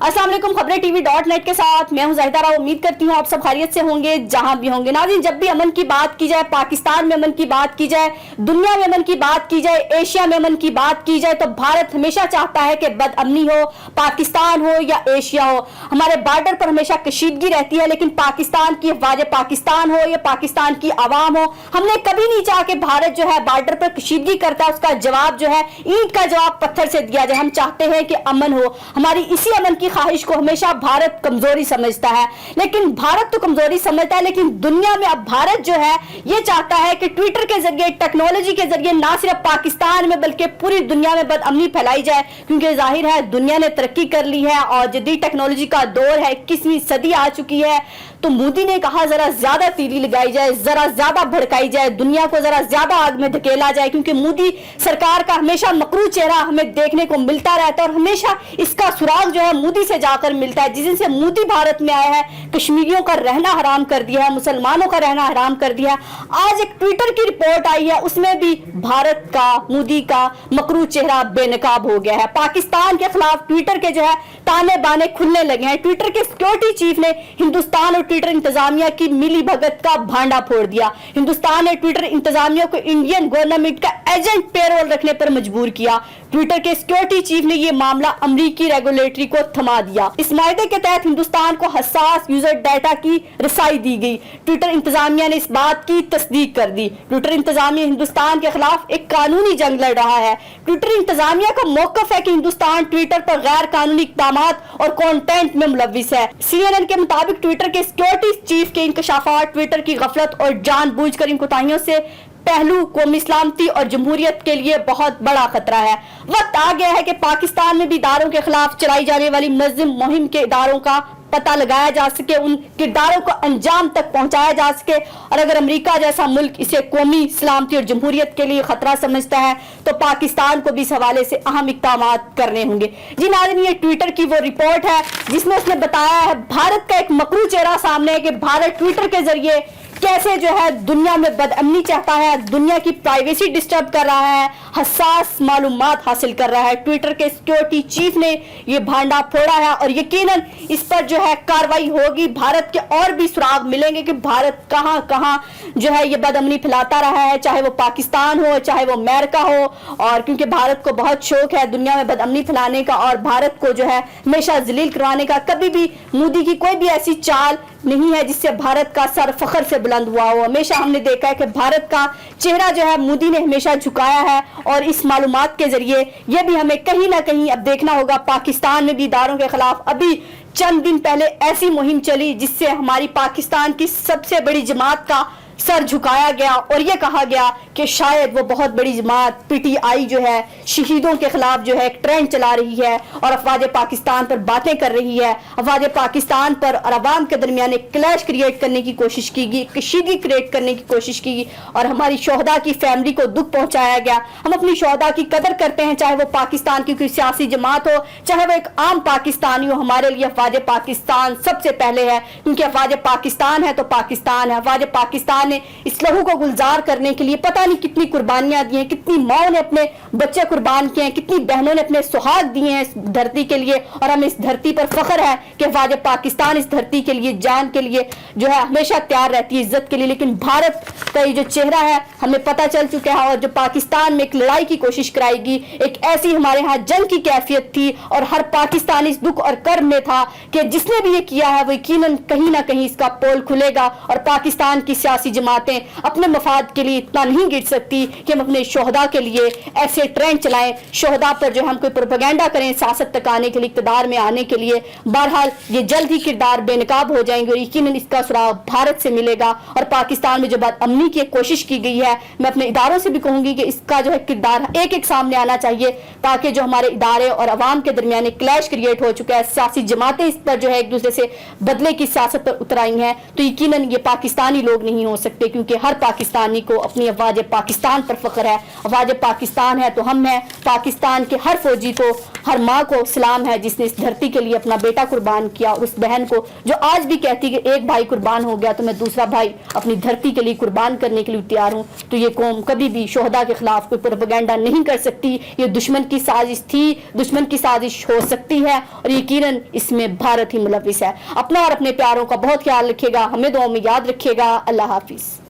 अस्सलाम वालेकुम, खबरें TV.net के साथ मैं हूं ज़ाहिदा राव। उम्मीद करती हूं आप सब खैरियत से होंगे जहां भी होंगे। नाज़रीन, जब भी अमन की बात की जाए, पाकिस्तान में अमन की बात की जाए, दुनिया में अमन की बात की जाए, एशिया में अमन की बात की जाए, तो भारत हमेशा चाहता है कि बदअमनी हो, पाकिस्तान हो या एशिया हो। हमारे बॉर्डर पर हमेशा कशीदगी रहती है, लेकिन पाकिस्तान की अफवाज पाकिस्तान हो या पाकिस्तान की आवाम हो, हमने कभी नहीं चाहा कि भारत जो है बॉर्डर पर कशीदगी करता है, उसका जवाब जो है ईंट का जवाब पत्थर से दिया जाए। हम चाहते हैं कि अमन हो। हमारी इसी अमन की ख्वाहिश को हमेशा भारत कमजोरी समझता है, लेकिन भारत तो कमजोरी समझता है, लेकिन दुनिया में अब भारत जो है ये चाहता है कि ट्विटर के जरिए, टेक्नोलॉजी के जरिए ना सिर्फ पाकिस्तान में बल्कि पूरी दुनिया में बदअमनी फैलाई जाए, क्योंकि जाहिर है दुनिया ने तरक्की कर ली है और जदीद टेक्नोलॉजी का दौर है, 21वीं सदी आ चुकी है। तो मोदी ने कहा जरा ज्यादा तीली लगाई जाए, जरा ज्यादा भड़काई जाए, दुनिया को जरा ज्यादा आग में धकेला जाए, क्योंकि मोदी सरकार का हमेशा मकरू चेहरा हमें देखने को मिलता रहता है और हमेशा इसका सुराग जो है मोदी से जाकर मिलता है। जिस दिन से मोदी भारत में आया है, कश्मीरियों का रहना हराम कर दिया है, मुसलमानों का रहना हराम कर दिया है। आज एक ट्विटर की रिपोर्ट आई है, उसमें भी भारत का, मोदी का मकरू चेहरा बेनकाब हो गया है। पाकिस्तान के खिलाफ ट्विटर के जो है ताने बाने खुलने लगे हैं। ट्विटर के सिक्योरिटी चीफ ने हिंदुस्तान और ट्विटर इंतजामिया की मिली भगत का भांडा फोड़ दिया। हिंदुस्तान ने ट्विटर इंतजामिया को इंडियन गवर्नमेंट का एजेंट पेरोल रखने पर मजबूर किया। ट्विटर के सिक्योरिटी चीफ ने यह मामला अमरीकी रेगुलेटरी को थमा दिया। इस मायदे के तहत हिंदुस्तान को हसास यूजर डाटा की रसाई दी गई। ट्विटर इंतजामिया ने इस बात की तस्दीक कर दी। ट्विटर इंतजामिया हिंदुस्तान के खिलाफ एक कानूनी जंग लड़ रहा है। ट्विटर इंतजामिया का मौकफ है कि हिंदुस्तान ट्विटर पर गैर कानूनी इक़दामात और कंटेंट में मुलव्विस है। CNN के मुताबिक ट्विटर के सिक्योरिटी चीफ के इंकशाफात ट्विटर की गफलत और जानबूझकर इन कोताहियों से पहलू कौमी सलामती और जमहूरियत के लिए बहुत बड़ा खतरा है। वक्त आ गया है कि पाकिस्तान में भी इदारों के खिलाफ चलाई जाने वाली मुनज़्ज़म मुहिम के इदारों का पता लगाया जा सके, उन किरदारों को अंजाम तक पहुंचाया जा सके। और अगर अमेरिका जैसा मुल्क इसे कौमी सलामती और जमहूरियत के लिए खतरा समझता है, तो पाकिस्तान को भी इस हवाले से अहम इक़दाम करने होंगे। जी नाज़रीन, ये ट्विटर की वो रिपोर्ट है जिसमें उसने बताया है भारत का एक मकरू चेहरा सामने है कि भारत ट्विटर के जरिए कैसे जो है दुनिया में बदअमनी चाहता है, दुनिया की प्राइवेसी डिस्टर्ब कर रहा है, हसास मालूमात हासिल कर रहा है। ट्विटर के सिक्योरिटी चीफ ने ये भांडा फोड़ा है और यकीनन इस पर जो है कार्रवाई होगी। भारत के और भी सुराग मिलेंगे कि भारत कहां कहां जो है ये बदअमनी फैलाता रहा है, चाहे वो पाकिस्तान हो, चाहे वो अमेरिका हो। और क्योंकि भारत को बहुत शौक है दुनिया में बदअमनी फैलाने का और भारत को जो है हमेशा जलील करवाने का। कभी भी मोदी की कोई भी ऐसी चाल नहीं है जिससे भारत का सर फखर से बुलंद हुआ हो। हमेशा हमने देखा है कि भारत का चेहरा जो है मोदी ने हमेशा झुकाया है और इस मालूमात के जरिए यह भी हमें कहीं ना कहीं अब देखना होगा। पाकिस्तान में भी इदारों के खिलाफ अभी चंद दिन पहले ऐसी मुहिम चली जिससे हमारी पाकिस्तान की सबसे बड़ी जमात का सर झुकाया गया और यह कहा गया कि शायद वो बहुत बड़ी जमात PTI जो है शहीदों के खिलाफ जो है एक ट्रेंड चला रही है और अफवाज पाकिस्तान पर बातें कर रही है। अफवाज पाकिस्तान पर और अवाम के दरमियान एक क्लैश क्रिएट करने की कोशिश की गई, कशीदगी क्रिएट करने की कोशिश की गई और हमारी शोहदा की फैमिली को दुख पहुंचाया गया। हम अपनी शोहदा की कदर करते हैं, चाहे वो पाकिस्तान की कोई सियासी जमात हो, चाहे वो एक आम पाकिस्तानी हो। हमारे लिए अफवाज पाकिस्तान सबसे पहले है, क्योंकि अफवाज पाकिस्तान है तो पाकिस्तान है। अफवाज पाकिस्तान ने इस लहू को गुलजार करने के लिए पता नहीं कितनी कुर्बानियां दी हैं, कितनी माओ ने अपने बच्चे कुर्बान किए हैं, कितनी बहनों ने अपने सुहाग दिए हैं इस धरती के लिए। और हमें इस धरती पर फख्र है कि अफवाज पाकिस्तान इस धरती के लिए जान के लिए जो है हमेशा तैयार रहती है, इज्जत के लिए। लेकिन भारत का ये जो चेहरा है हमें पता चल चुका है और जो पाकिस्तान में एक लड़ाई की कोशिश कराएगी, एक ऐसी हमारे यहाँ जंग की कैफियत थी और हर पाकिस्तानी इस दुख और कर्म में था कि जिसने भी ये किया है वो यकीनन कहीं ना कहीं इसका पोल खुलेगा और पाकिस्तान की सियासी जमातें अपने मफाद के लिए इतना नहीं गिर सकती कि हम अपने शोहदा के लिए ऐसे ट्रेंड चलाएं, शोहदा पर जो हम कोई प्रोपेगेंडा करें सियासत तक आने के लिए, इक़्तिदार में आने के लिए। बहरहाल ये जल्द ही किरदार बेनकाब हो जाएंगे और यकीनन इसका सुराग भारत से मिलेगा। और पाकिस्तान में जो बदअमनी की कोशिश की गई है, मैं अपने इदारों से भी कहूंगी कि इसका जो है किरदार एक एक सामने आना चाहिए, ताकि जो हमारे इदारे और अवाम के दरमियान एक क्लैश क्रिएट हो चुका है, सियासी जमातें इस पर जो है एक दूसरे से बदले की सियासत पर उतर आई हैं, तो यकीनन ये पाकिस्तानी लोग नहीं हो सकते, क्योंकि हर पाकिस्तानी को अपनी अफवाज पाकिस्तान पर फख्र है। अफवाज पाकिस्तान है तो हम हैं। पाकिस्तान के हर फौजी को, हर माँ को सलाम है जिसने इस धरती के लिए अपना बेटा कुर्बान किया, और उस बहन को जो आज भी कहती है कि एक भाई कुर्बान हो गया तो मैं दूसरा भाई अपनी धरती के लिए कुर्बान करने के लिए तैयार हूँ। तो ये कौम कभी भी शोहदा के खिलाफ कोई प्रोपेगेंडा नहीं कर सकती। ये दुश्मन की साजिश थी, दुश्मन की साजिश हो सकती है, और यकीनन इसमें भारत ही मुलविस है। अपना और अपने प्यारों का बहुत ख्याल रखिएगा, हमें दुआओं में याद रखिएगा। अल्लाह हाफिज।